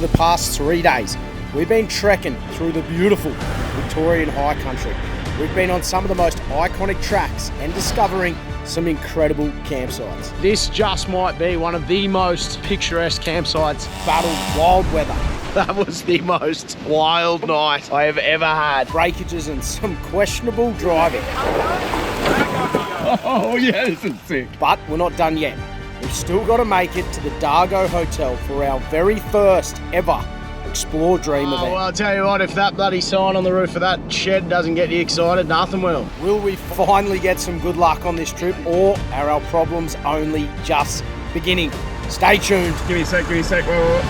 over the past 3 days, we've been trekking through the beautiful Victorian High Country. We've been on some of the most iconic tracks and discovering some incredible campsites. This just might be one of the most picturesque campsites. Battled wild weather. That was the most wild night I have ever had. Breakages and some questionable driving. Oh yeah, this is sick. But we're not done yet. We've still got to make it to the Dargo Hotel for our very first ever Explore Dream event. Well, I'll tell you what, if that bloody sign on the roof of that shed doesn't get you excited, nothing will. Will we finally get some good luck on this trip, or are our problems only just beginning? Stay tuned. Give me a sec, whoa.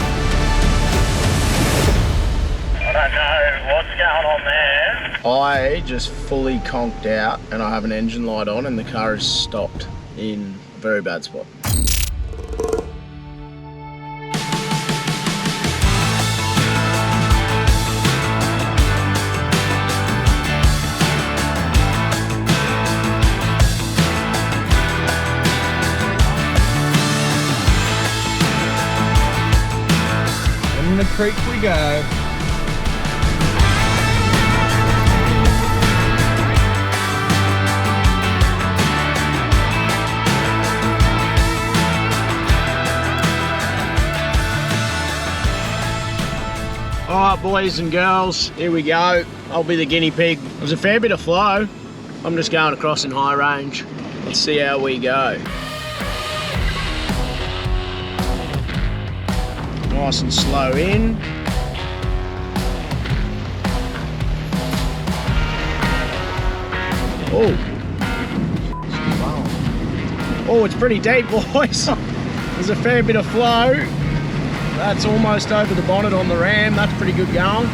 I don't know what's going on there. I just fully conked out and I have an engine light on and the car is stopped in a very bad spot. In the creek we go. Alright boys and girls, here we go. I'll be the guinea pig. There's a fair bit of flow. I'm just going across in high range. Let's see how we go. Nice and slow in. Oh. Oh, it's pretty deep, boys. There's a fair bit of flow. That's almost over the bonnet on the Ram. That's pretty good going.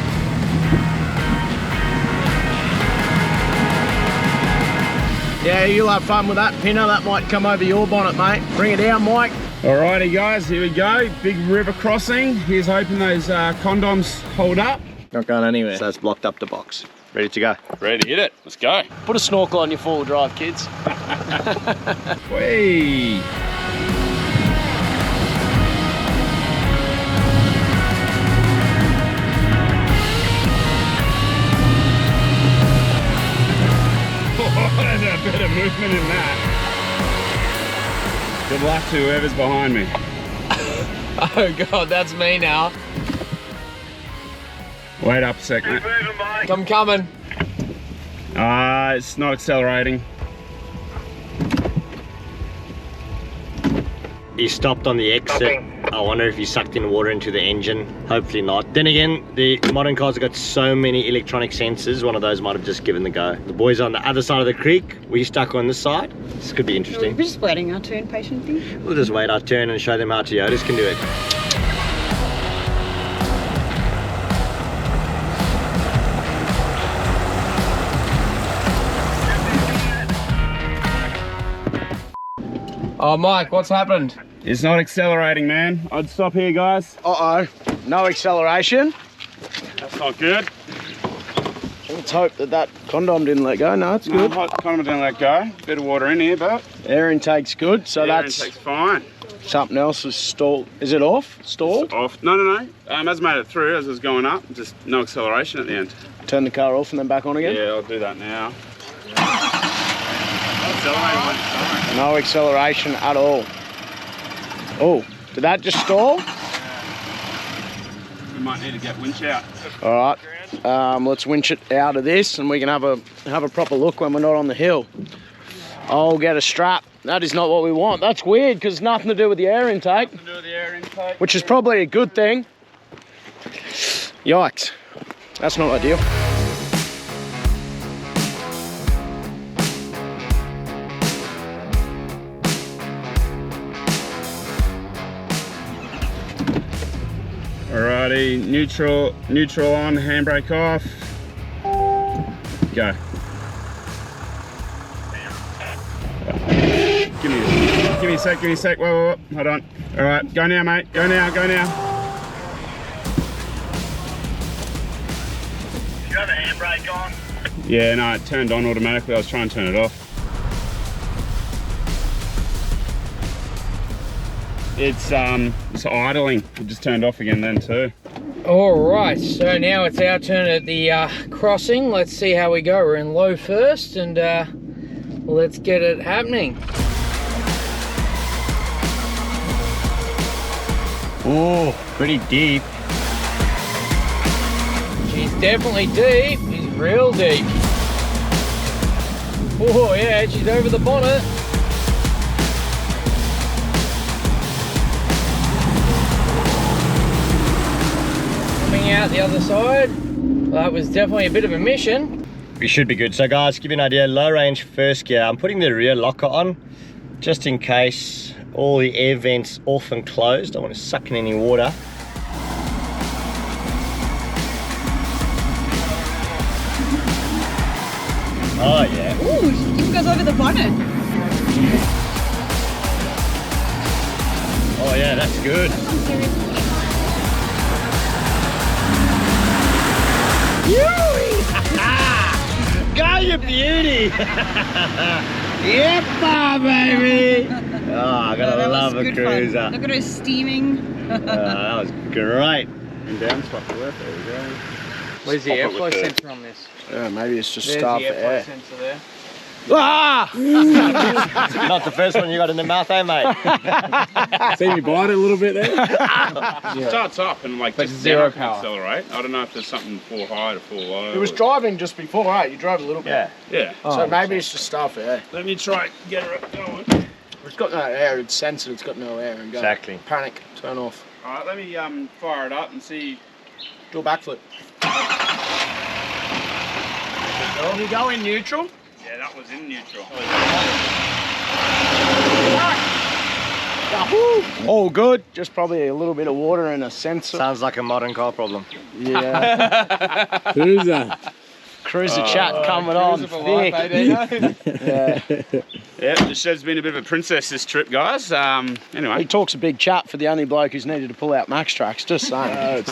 Yeah, you'll have fun with that pinner. That might come over your bonnet, mate. Bring it down, Mike. Alrighty guys, here we go. Big river crossing. Here's hoping those condoms hold up. Not going anywhere. So that's blocked up the box. Ready to go. Ready to hit it. Let's go. Put a snorkel on your four-wheel drive, kids. Whee! There's a bit of movement in that. Good luck to whoever's behind me. Oh God, that's me now. Wait up a second. I'm coming. It's not accelerating. He stopped on the exit. I wonder if he sucked in water into the engine. Hopefully not. Then again, the modern cars have got so many electronic sensors, one of those might have just given the go. The boys are on the other side of the creek. We stuck on this side. This could be interesting. We're just waiting our turn patiently. We'll just wait our turn and show them how Toyotas can do it. Oh, Mike, what's happened? It's not accelerating, man. I'd stop here, guys. Uh-oh. No acceleration. That's not good. Let's hope that condom didn't let go. No, it's good. Condom didn't let go. Bit of water in here, but Air intake's good, so that's air intake's fine. something else is stalled. Is it off? Stalled? It's off. No. As made it through as it was going up. Just no acceleration at the end. Turn the car off and then back on again? Yeah, I'll do that now. No acceleration at all. Oh, did that just stall? We might need to get winch out. All right, let's winch it out of this and we can have a proper look when we're not on the hill. I'll get a strap. That is not what we want. That's weird because it's nothing to do with the air intake. Nothing to do with the air intake. Which is probably a good thing. Yikes, that's not ideal. Alrighty, neutral on, handbrake off. Go. Give me a sec, whoa, hold on. Alright, go now, mate, go now. Do you have a handbrake on? Yeah, no, it turned on automatically. I was trying to turn it off. it's idling. It just turned off again then too. All right, so now it's our turn at the crossing. Let's see how we go. We're in low first, and let's get it happening. Oh, pretty deep. She's definitely deep. She's real deep. Oh yeah, she's over the bonnet. Coming out the other side. Well, that was definitely a bit of a mission. We should be good. So guys, to give you an idea, low range first gear. I'm putting the rear locker on just in case all the air vents off and closed. I don't want to suck in any water. Oh yeah. Ooh, she even goes over the bonnet. Oh yeah, that's good. Go, you beauty! Yep, baby! Oh, I gotta love a cruiser. Fun. Look at her steaming. That was great. And down spot to left, there we go. Where's the airflow sensor on this? Maybe it's just There's stuff the airflow air. sensor there. Ah! Not the first one you got in the mouth, eh, mate? See me bite it a little bit there? It starts up and like But just zero can power. accelerate. I don't know if there's something full high or full low. It was driving just before, right? You drove a little bit. Yeah. Yeah. So maybe it's just stuff air. Let me try get her up going. It's got no air, it's censored, it's got no air and go. Exactly. Panic, turn off. Alright, let me fire it up and see. Do a backflip. Can you go in neutral? Yeah, that was in neutral. All good. Just probably a little bit of water and a sensor. Sounds like a modern car problem. Yeah. Cruiser. Cruiser chat coming on. Thick. Yeah. Yeah, the shed's been a bit of a princess this trip, guys. He Anyway. talks a big chat for the only bloke who's needed to pull out max tracks. Just saying.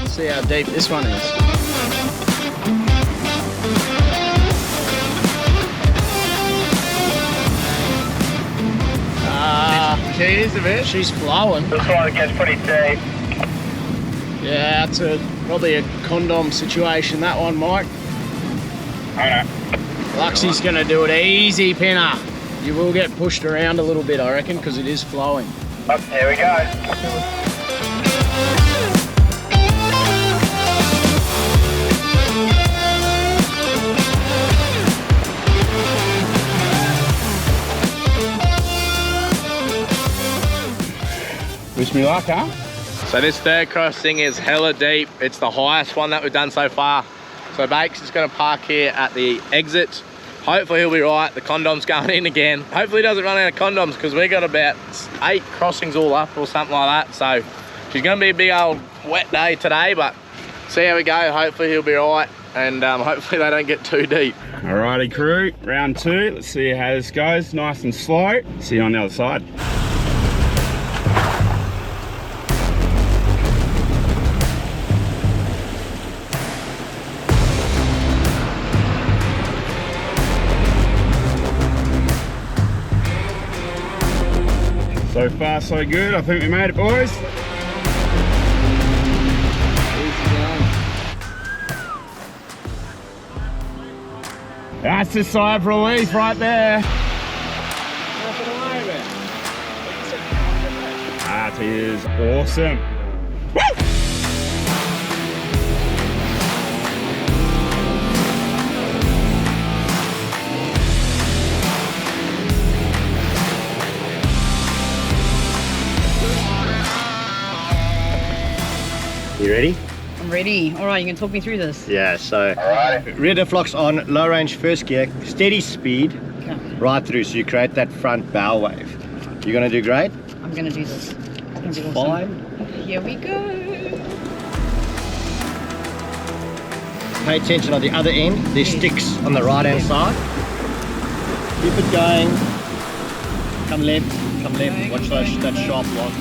See how deep this one is. Cheers a bit. She's flowing. This one gets pretty deep. Yeah, that's probably a condom situation, that one, Mike. I know. Luxie's gonna do it easy, Pinner. You will get pushed around a little bit, I reckon, because it is flowing. Up, here we go. Wish me luck, huh? So this third crossing is hella deep. It's the highest one that we've done so far. So Bakes is gonna park here at the exit. Hopefully he'll be right. The condom's going in again. Hopefully he doesn't run out of condoms because we got about 8 crossings all up or something like that. So she's gonna be a big old wet day today, but see how we go. Hopefully he'll be right, and hopefully they don't get too deep. Alrighty crew, round 2. Let's see how this goes. Nice and slow. See you on the other side. So far, so good. I think we made it, boys. That's a sigh of relief right there. That is awesome. Woo! You ready? I'm ready. All right, you can talk me through this. Yeah, so rear diff locks on, low range first gear, steady speed, Okay. right through, so you create that front bow wave. You're gonna do great? I'm gonna do this. It's gonna be awesome. Fine. Here we go. Pay attention on the other end, there's sticks on the right hand side. Keep it going. Come left, watch that sharp block.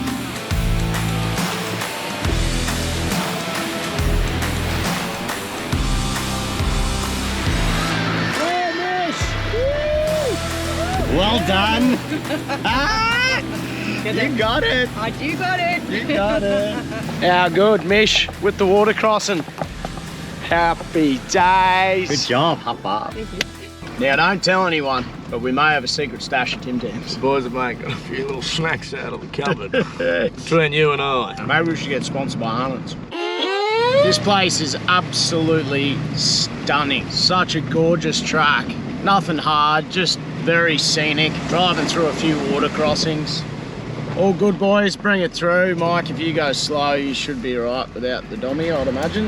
Well done. Ah, you got it. I do got it. You got it. How good, Mish, with the water crossing. Happy days. Good job, Papa. Now, don't tell anyone, but we may have a secret stash of Tim Tams. The boys have got a few little snacks out of the cupboard. Between you and I. Maybe we should get sponsored by Arnott's. This place is absolutely stunning. Such a gorgeous track. Nothing hard, just very scenic. Driving through a few water crossings. All good, boys, bring it through. Mike, if you go slow, you should be right without the dummy, I'd imagine.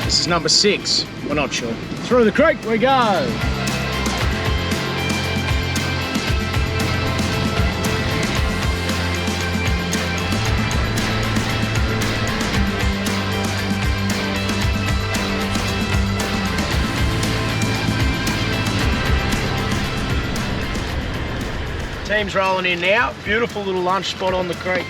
This is number 6, we're not sure. Through the creek we go. Team's rolling in now. Beautiful little lunch spot on the creek.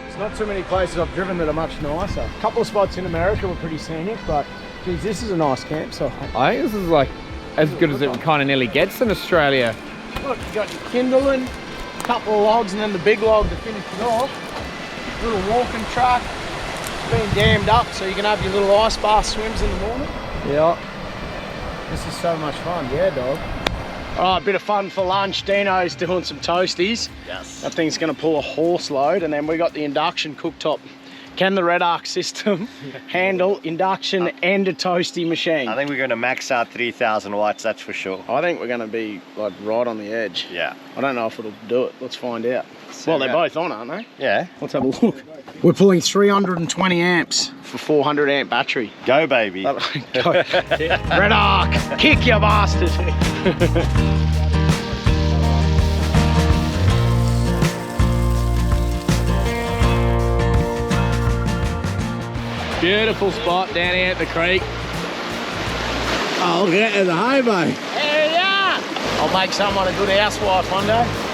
There's not too many places I've driven that are much nicer. A couple of spots in America were pretty scenic, but geez, this is a nice campsite. I think this is like as good as it kind of nearly gets in Australia. Look, you got your kindling, a couple of logs, and then the big log to finish it off. Little walking track. It's been dammed up, so you can have your little ice bath swims in the morning. Yeah. This is so much fun, yeah, dog. All right, bit of fun for lunch. Dino's doing some toasties. Yes. That thing's gonna pull a horse load, and then we got the induction cooktop. Can the Red Arc system handle induction and a toasty machine? I think we're going to max out 3,000 watts, that's for sure. I think we're gonna be like right on the edge. Yeah. I don't know if it'll do it. Let's find out. Well, they're both on, aren't they? Yeah. Let's have a look. We're pulling 320 amps for 400 amp battery. Go, baby. Go. Red Arc, kick you bastard. Beautiful spot down here at the creek. I'll get in the highway. Hey, yeah. I'll make someone a good housewife one day.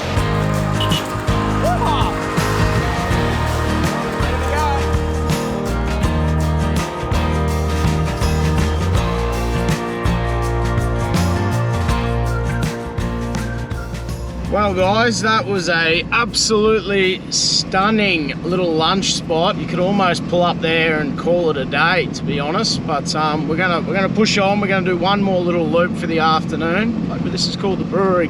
Well guys, that was a absolutely stunning little lunch spot. You could almost pull up there and call it a day, to be honest. But we're gonna push on. We're gonna do one more little loop for the afternoon. This is called the Brewery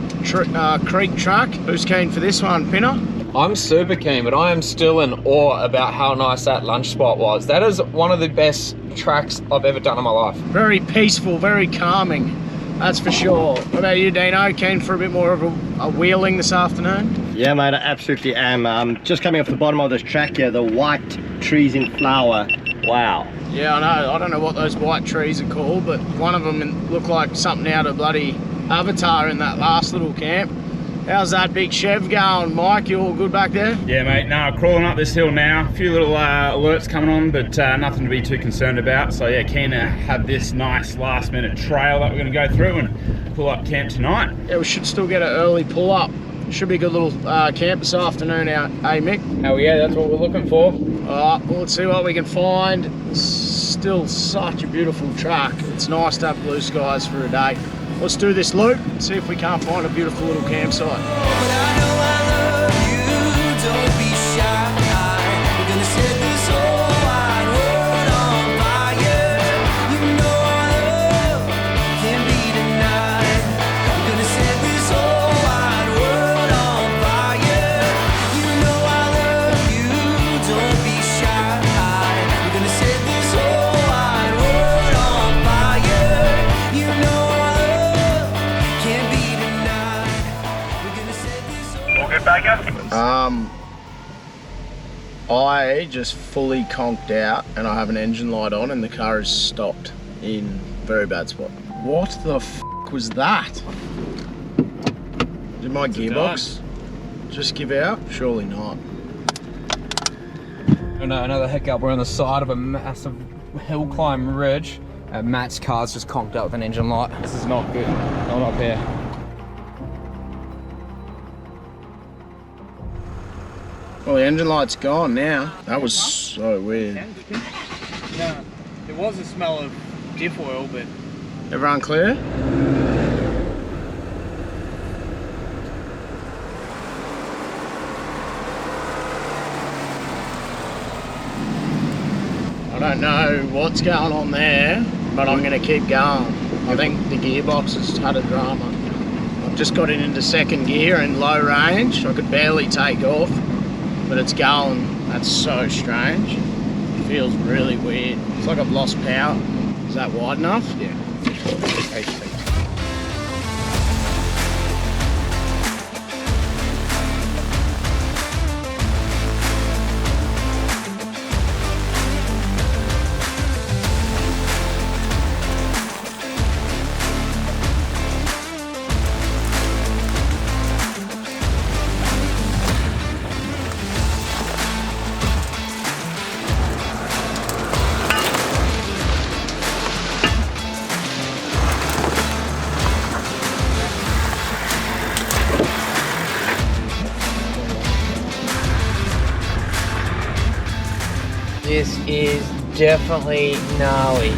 Creek Track. Who's keen for this one, Pinner? I'm super keen, but I am still in awe about how nice that lunch spot was. That is one of the best tracks I've ever done in my life. Very peaceful, very calming. That's for sure. What about you, Dino? Keen for a bit more of a wheeling this afternoon? Yeah, mate, I absolutely am. Just coming off the bottom of this track here, the white trees in flower. Wow. Yeah, I know. I don't know what those white trees are called, but one of them looked like something out of bloody Avatar in that last little camp. How's that big Chev going, Mike? You all good back there? Yeah, mate. No, crawling up this hill now. A few little alerts coming on, but nothing to be too concerned about. So yeah, keen to have this nice last-minute trail that we're going to go through and pull up camp tonight. Yeah, we should still get an early pull-up. Should be a good little camp this afternoon out, eh, Mick? Oh yeah, that's what we're looking for. All right, well, let's see what we can find. Still such a beautiful track. It's nice to have blue skies for a day. Let's do this loop and see if we can't find a beautiful little campsite. I just fully conked out and I have an engine light on and the car is stopped in a very bad spot. What the f was that? Did my gearbox just give out? Surely not. Oh no, another hiccup. We're on the side of a massive hill climb ridge. Matt's car's just conked up with an engine light. This is not good. Not up here. Well, the engine light's gone now. That was so weird. No, there was a smell of diff oil, but... Everyone clear? I don't know what's going on there, but I'm going to keep going. I think the gearbox has had a drama. I've just got it into second gear in low range. I could barely take off, but it's going. That's so strange. It feels really weird. It's like I've lost power. Is that wide enough? Yeah. This is definitely gnarly.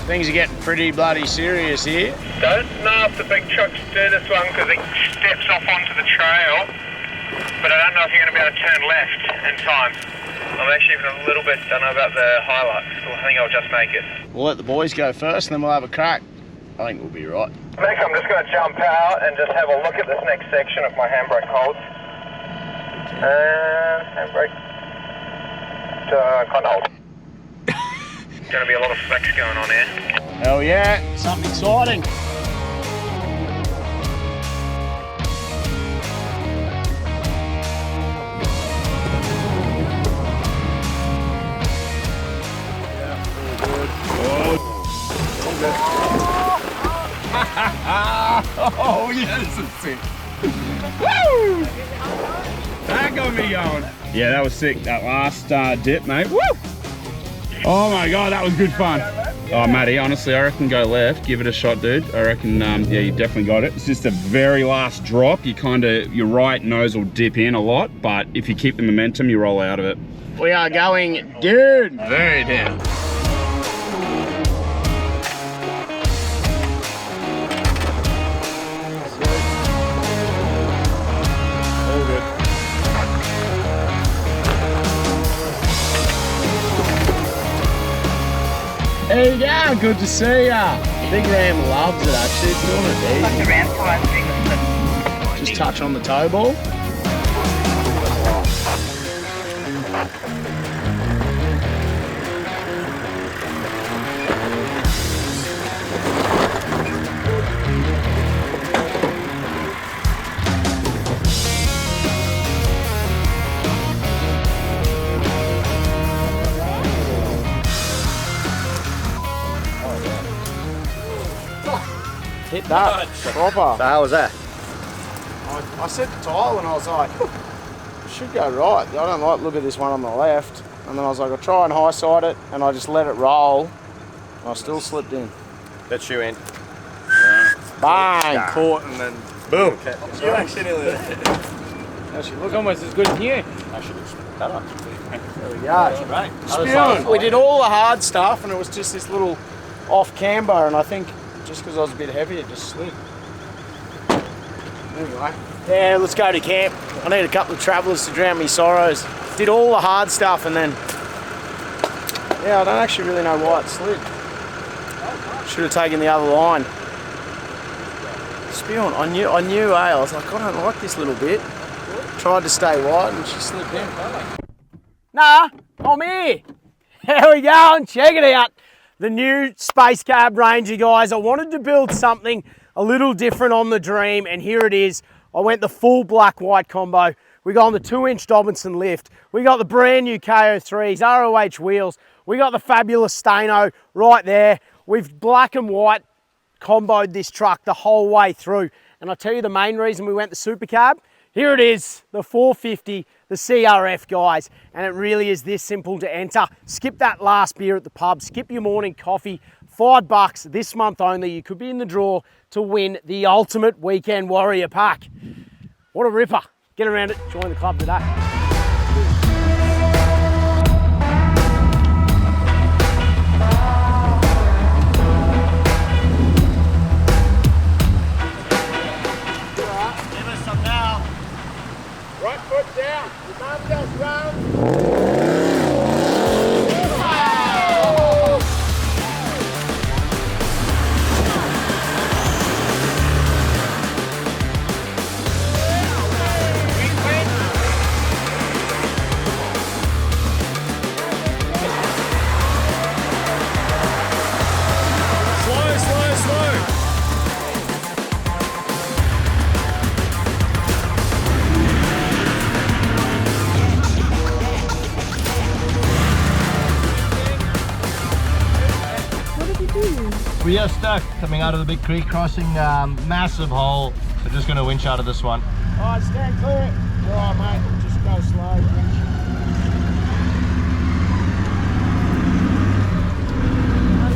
Things are getting pretty bloody serious here. Don't know if the big trucks do this one because it steps off onto the trail, but I don't know if you're going to be able to turn left in time. I'm actually even a little bit, don't know about the Hilux, so I think I'll just make it. We'll let the boys go first and then we'll have a crack. I think we'll be right. Vic, I'm just going to jump out and just have a look at this next section if my handbrake holds. Handbrake. Can't hold. Going to be a lot of flex going on here. Hell yeah, something exciting. Oh yes, that's sick. Woo! That got me going. Yeah, that was sick. That last dip, mate. Woo! Oh my god, that was good fun. Oh, Matty, honestly, I reckon go left. Give it a shot, dude. I reckon, yeah, you definitely got it. It's just a very last drop. Your right nose will dip in a lot, but if you keep the momentum, you roll out of it. We are going, dude. Very down. There you go, good to see ya. Big Ram loves it actually, it's doing it easy. Just touch on the toe ball. Hit that, proper. So how was that? I set the tile and I was like, it should go right. I don't like the look at this one on the left. And then I was like, I'll try and high side it, and I just let it roll. And I still slipped in. That's you in. Bang! Caught and then boom. You accidentally. Actually, look almost as good as you. Actually, it's better. There we go. Right. Spewing. We did all the hard stuff, and it was just this little off camber, and I think just because I was a bit heavy, it just slid. Anyway, yeah, let's go to camp. I need a couple of travellers to drown me sorrows. Did all the hard stuff, and then, yeah, I don't actually really know why it slid. Should have taken the other line. Spewing. I knew, I was like, I don't like this little bit. Tried to stay wide, and she slipped in. Nah, I'm here. There we go, and check it out. The new Space Cab Ranger, guys. I wanted to build something a little different on the Dream, and here it is. I went the full black-white combo. We got on the 2-inch Dobinson lift. We got the brand new KO3s, ROH wheels. We got the fabulous Stano right there. We've black and white comboed this truck the whole way through. And I'll tell you the main reason we went the Super Cab, Here it is, the 450, the CRF, guys, and it really is this simple to enter. Skip that last beer at the pub, skip your morning coffee, $5 this month only. You could be in the draw to win the ultimate Weekend Warrior pack. What a ripper. Get around it, join the club today. Right foot down. The arm just round. We are stuck coming out of the big creek, crossing massive hole. We're just going to winch out of this one. Alright, stand clear. Alright, mate, just go slow.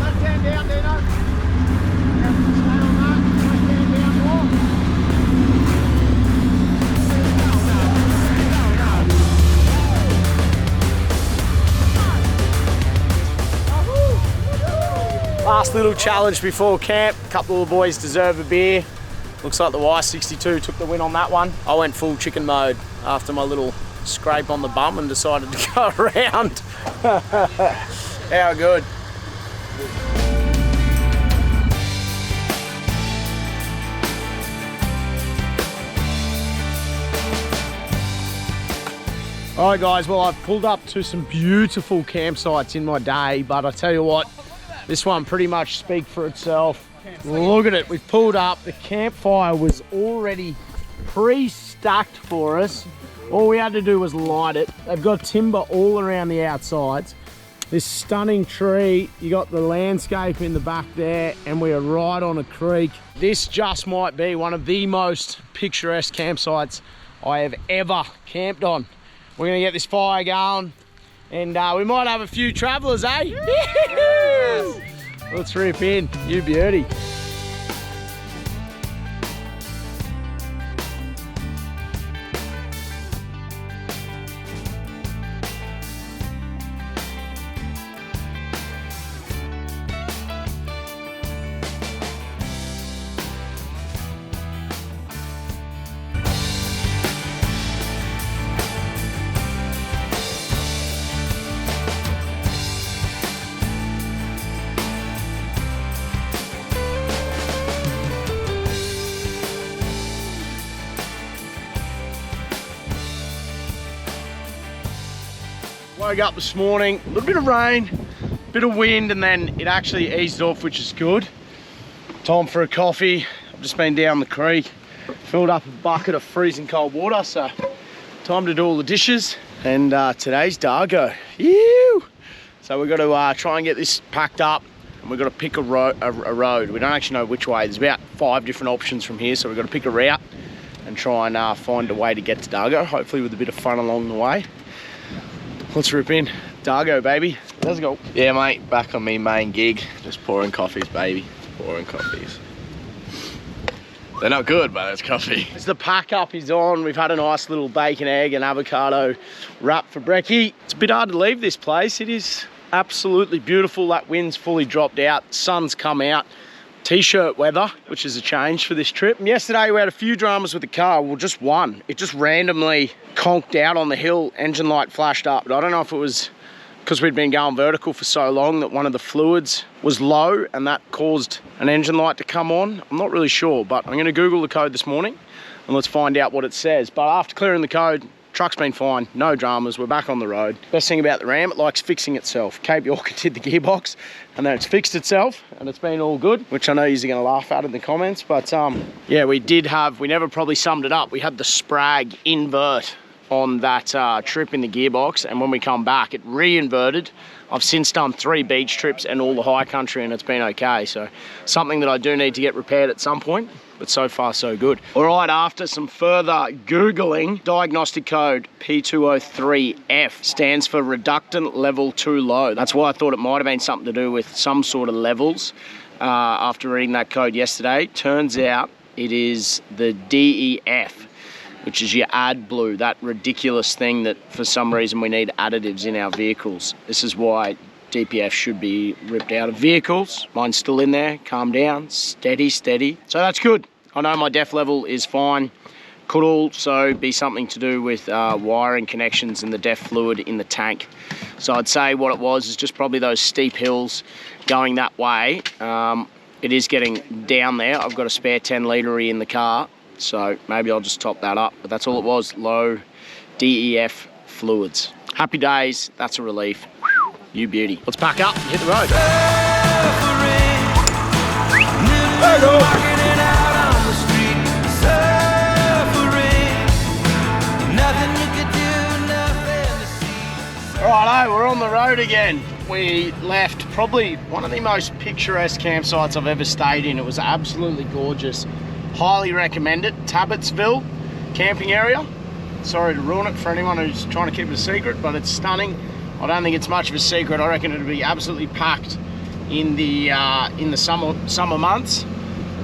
Left hand down, Dino. Stay on that. Left hand down more. Last little challenge before camp. A couple of the boys deserve a beer. Looks like the Y62 took the win on that one. I went full chicken mode after my little scrape on the bum and decided to go around. How good. All right, guys, well, I've pulled up to some beautiful campsites in my day, but I tell you what, this one pretty much speaks for itself. Look at it, we've pulled up. The campfire was already pre-stacked for us. All we had to do was light it. They've got timber all around the outsides. This stunning tree, you got the landscape in the back there, and we are right on a creek. This just might be one of the most picturesque campsites I have ever camped on. We're gonna get this fire going, and we might have a few travellers, eh? Yes. Let's rip in, you beauty. Woke up this morning, a little bit of rain, a bit of wind, and then it actually eased off, which is good. Time for a coffee. I've just been down the creek, filled up a bucket of freezing cold water, so time to do all the dishes. And today's Dargo. Ew! So we've got to try and get this packed up, and we've got to pick a road. We don't actually know which way. There's about 5 different options from here, so we've got to pick a route and try and find a way to get to Dargo, hopefully with a bit of fun along the way. Let's rip in. Dargo, baby. Let's go. Yeah, mate, back on me main gig. Just pouring coffees, baby. Pouring coffees. They're not good, but it's coffee. As the pack up is on, we've had a nice little bacon, egg and avocado wrap for brekkie. It's a bit hard to leave this place. It is absolutely beautiful. That wind's fully dropped out. Sun's come out. T-shirt weather, which is a change for this trip. And yesterday we had a few dramas with the car. Well, just one. It just randomly conked out on the hill. Engine light flashed up. But I don't know if it was because we'd been going vertical for so long that one of the fluids was low and that caused an engine light to come on. I'm not really sure, but I'm going to Google the code this morning and let's find out what it says. But after clearing the code, truck's been fine, no dramas, we're back on the road. Best thing about the Ram, it likes fixing itself. Cape York did the gearbox and then it's fixed itself and it's been all good, which I know you're gonna laugh at in the comments, but yeah, we never probably summed it up. We had the Sprag invert on that trip in the gearbox, and when we come back, it re-inverted I've since done 3 beach trips and all the high country, and it's been okay. So something that I do need to get repaired at some point, but so far so good. All right, after some further Googling, diagnostic code P.3 stands for reductant level too low. That's why I thought it might have been something to do with some sort of levels after reading that code yesterday. Turns out it is the DEF, which is your AdBlue, that ridiculous thing that for some reason we need additives in our vehicles. This is why DPF should be ripped out of vehicles. Mine's still in there, calm down, steady, steady. So that's good. I know my DEF level is fine. Could also be something to do with wiring connections and the DEF fluid in the tank. So I'd say what it was is just probably those steep hills going that way. It is getting down there. I've got a spare 10 litre in the car, so maybe I'll just top that up. But that's all it was, low DEF fluids. Happy days, that's a relief. You beauty. Let's pack up and hit the road. Righto, we're on the road again. We left probably one of the most picturesque campsites I've ever stayed in. It was absolutely gorgeous. Highly recommend it. Tabittsville camping area. Sorry to ruin it for anyone who's trying to keep it a secret, but it's stunning. I don't think it's much of a secret. I reckon it'll be absolutely packed in the summer months.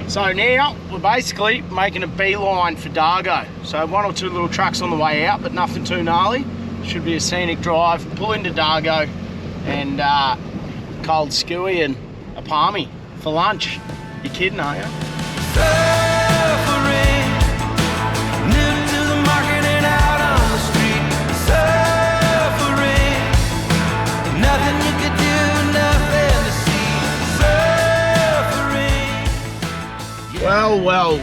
So now we're basically making a beeline for Dargo. So 1 or 2 little trucks on the way out, but nothing too gnarly. Should be a scenic drive. Pull into Dargo and cold skewy and a palmy for lunch. You kidding, are you?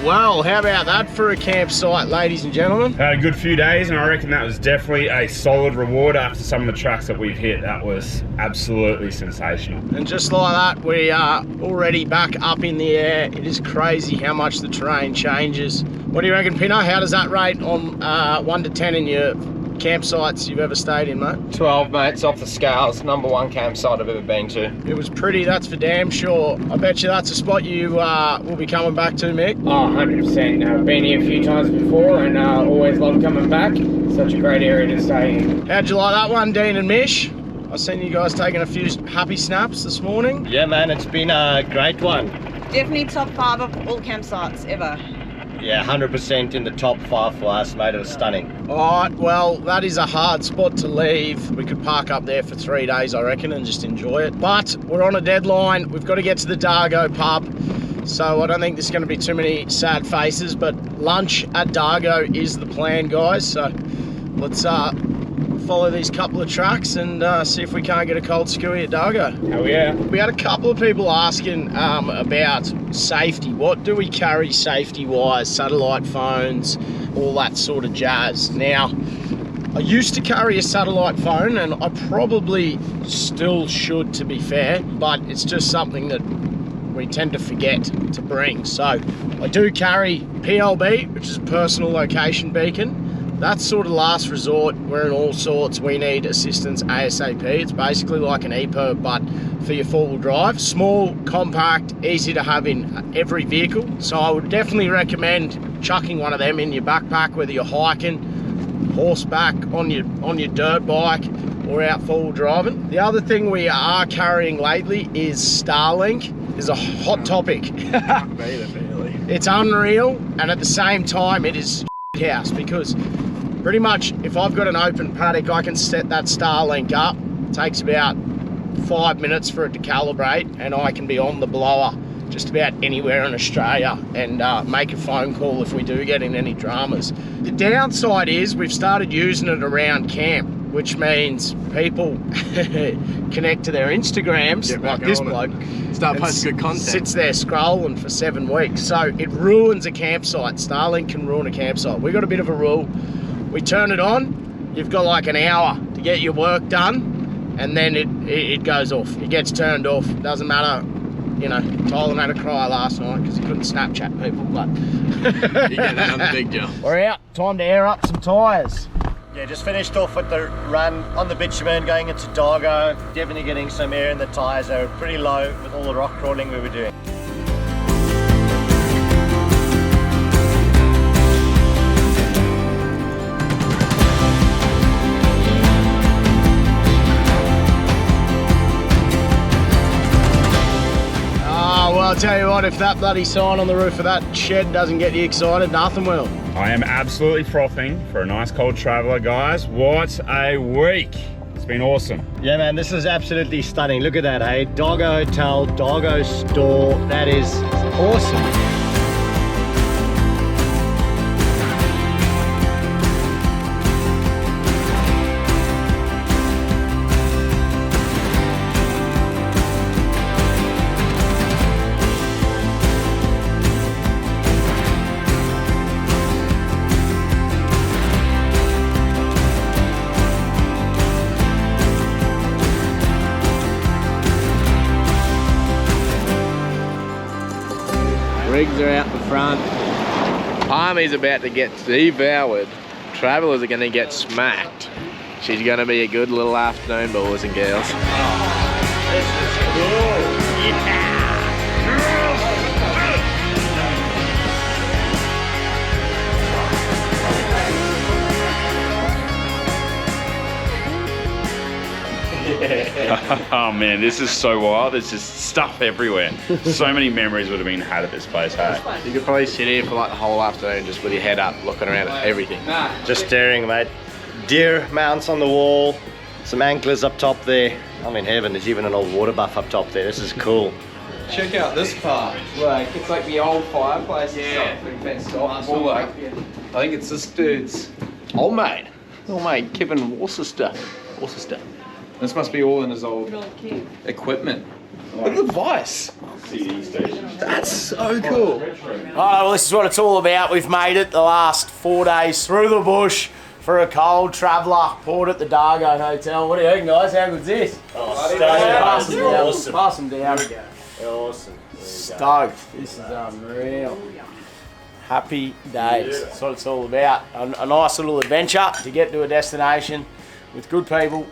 Well, how about that for a campsite, ladies and gentlemen? Had a good few days, and I reckon that was definitely a solid reward after some of the tracks that we've hit. That was absolutely sensational. And just like that, we are already back up in the air. It is crazy how much the terrain changes. What do you reckon, Pino? How does that rate on 1 to 10 in your campsites you've ever stayed in, mate? 12, mate. It's off the scales. #1 campsite I've ever been to. It was pretty, that's for damn sure. I bet you that's a spot you will be coming back to, Mick. Oh, 100%. I've been here a few times before and always love coming back. Such a great area to stay in. How'd you like that one, Dean and Mish? I've seen you guys taking a few happy snaps this morning. Yeah, man, it's been a great one. Definitely top 5 of all campsites ever. Yeah, 100% in the top 5 for us, mate. It was stunning. All right, well, that is a hard spot to leave. We could park up there for 3 days, I reckon, and just enjoy it. But we're on a deadline. We've got to get to the Dargo pub. So I don't think there's going to be too many sad faces, but lunch at Dargo is the plan, guys. So let's follow these couple of tracks and see if we can't get a cold skewy at Dargo. Hell yeah. We had a couple of people asking about safety. What do we carry safety-wise? Satellite phones, all that sort of jazz. Now, I used to carry a satellite phone, and I probably still should, to be fair, but it's just something that we tend to forget to bring. So I do carry PLB, which is a personal location beacon. That's sort of last resort. We're in all sorts. We need assistance ASAP. It's basically like an EPIRB, but for your four-wheel drive. Small, compact, easy to have in every vehicle. So I would definitely recommend chucking one of them in your backpack, whether you're hiking, horseback, on your dirt bike, or out four-wheel driving. The other thing we are carrying lately is Starlink. Is a hot topic. It's unreal, and at the same time it is house, because pretty much if I've got an open paddock, I can set that Starlink up. It takes about 5 minutes for it to calibrate, and I can be on the blower just about anywhere in Australia and make a phone call if we do get in any dramas. The downside is we've started using it around camp, which means people connect to their Instagrams, like this bloke, start posting good content, sits there scrolling for 7 weeks. So it ruins a campsite. Starlink can ruin a campsite. We got a bit of a rule. We turn it on, you've got like an hour to get your work done, and then it goes off. It gets turned off. Doesn't matter. You know, Tyler had a cry last night because he couldn't Snapchat people, but you get that on the big deal. We're out. Time to air up some tyres. Yeah, just finished off with the run on the bitumen going into Dargo. Definitely getting some air in the tyres. They were pretty low with all the rock crawling we were doing. Well, I'll tell you what, if that bloody sign on the roof of that shed doesn't get you excited, nothing will. I am absolutely frothing for a nice cold traveler, guys. What a week. It's been awesome. Yeah, man, this is absolutely stunning. Look at that, hey? Dargo Hotel, Dargo store. That is awesome. Rigs are out the front. Palmy's about to get devoured. Travellers are going to get smacked. She's going to be a good little afternoon, boys and girls. Oh, this is cool. Yeah. Oh man, this is so wild. There's just stuff everywhere. So many memories would have been had at this place, hey? You could probably sit here for like the whole afternoon just with your head up, looking around at everything. Just staring, mate. Deer mounts on the wall, some anklers up top there. I'm in heaven. There's even an old water buff up top there. This is cool. Check out this part. Like, it's like the old fireplace. Yeah. Fenced off. Like, I think it's this dude's old mate. Old mate, Kevin Worcester. This must be all in his old equipment. Look at the vice. CD station. That's so cool. All right, well, this is what it's all about. We've made it the last 4 days through the bush for a cold traveller. Poured at the Dargo Hotel. What do you reckon, guys? How good's this? Pass them down. Awesome. Pass them down. Awesome. Stoked. This is unreal. Happy days. That's what it's all about. A nice little adventure to get to a destination with good people.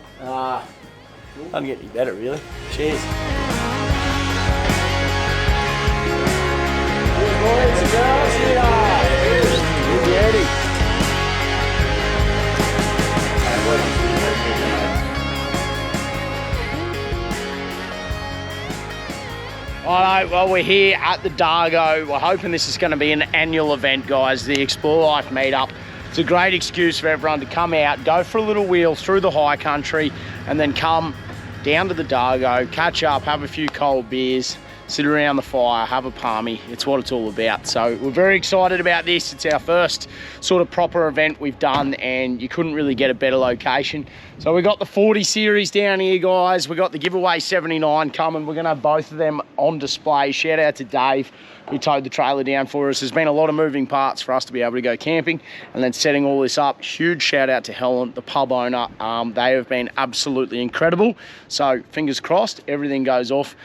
Doesn't get any better, really. Cheers. Boys and girls, here are. Beauty. Alright, well, we're here at the Dargo. We're hoping this is going to be an annual event, guys, the Explore Life meetup. It's a great excuse for everyone to come out, go for a little wheel through the high country, and then come down to the Dargo, catch up, have a few cold beers, sit around the fire, have a palmy. It's what it's all about. So we're very excited about this. It's our first sort of proper event we've done, and you couldn't really get a better location. So we got the 40 series down here, guys. We got the giveaway 79 coming. We're gonna have both of them on display. Shout out to Dave, who towed the trailer down for us. There's been a lot of moving parts for us to be able to go camping and then setting all this up. Huge shout out to Helen, the pub owner. They have been absolutely incredible. So fingers crossed, everything goes off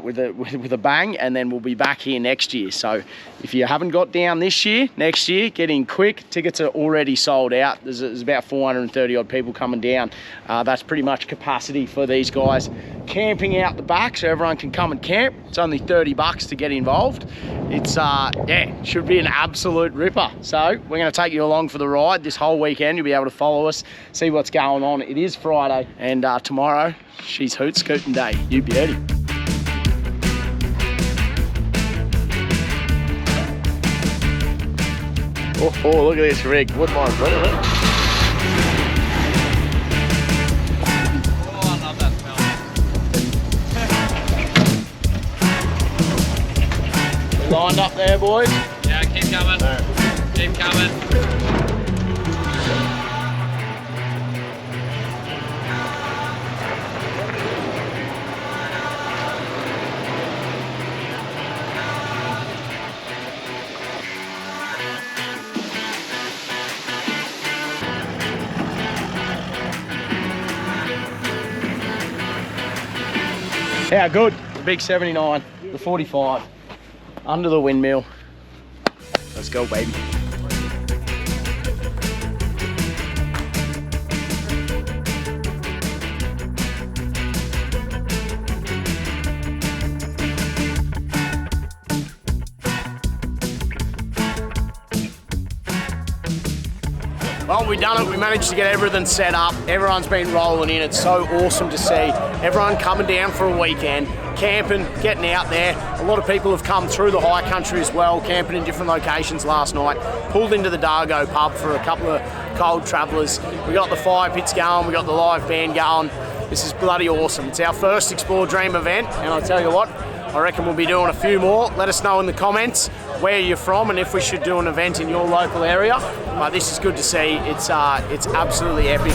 with a bang, and then we'll be back here next year. So if you haven't got down this year, next year, get in quick. Tickets are already sold out. There's about 430 odd people coming down. That's pretty much capacity for these guys camping out the back, so everyone can come and camp. It's only 30 bucks to get involved. It's yeah, should be an absolute ripper. So we're going to take you along for the ride this whole weekend. You'll be able to follow us, see what's going on. It is Friday, and tomorrow she's hoot scooting day. You beauty. Oh, look at this rig. Wouldn't mind running it. Lined up there, boys? Yeah, keep coming. Keep coming. Yeah, good. The big 79, the 45. Under the windmill. Let's go, baby. Well, we've done it. We managed to get everything set up. Everyone's been rolling in. It's so awesome to see everyone coming down for a weekend, camping, getting out there. A lot of people have come through the high country as well, camping in different locations last night. Pulled into the Dargo pub for a couple of cold travellers. We got the fire pits going. We got the live band going. This is bloody awesome. It's our first Explore Dream event, and I'll tell you what, I reckon we'll be doing a few more. Let us know in the comments where you're from and if we should do an event in your local area. But this is good to see. It's absolutely epic.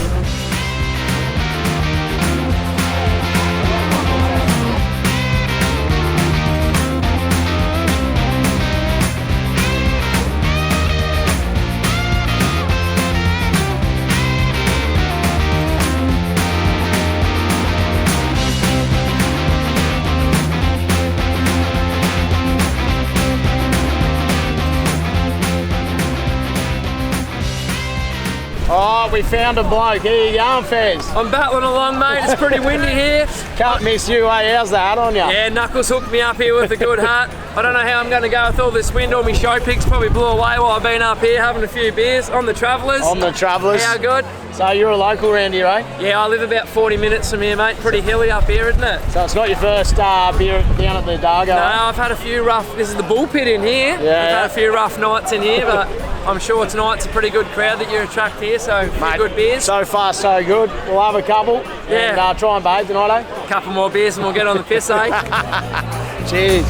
Oh, we found a bloke. Here you going, Fez? I'm battling along, mate. It's pretty windy here. Can't miss you, eh? How's the hat on you? Yeah, Knuckles hooked me up here with a good hat. I don't know how I'm going to go with all this wind. All my show pics probably blew away while I've been up here having a few beers on the Travellers. On the Travellers. How good? So you're a local around here, eh? Yeah, I live about 40 minutes from here, mate. Pretty hilly up here, isn't it? So it's not your first beer down at the Dargo? No, I've had a few rough... This is the bull pit in here. Yeah. I've had a few rough nights in here, but I'm sure tonight's a pretty good crowd that you attract here, so a few good beers. So far, so good. We'll have a couple and try and bathe tonight, eh? A couple more beers and we'll get on the piss, eh? Cheers.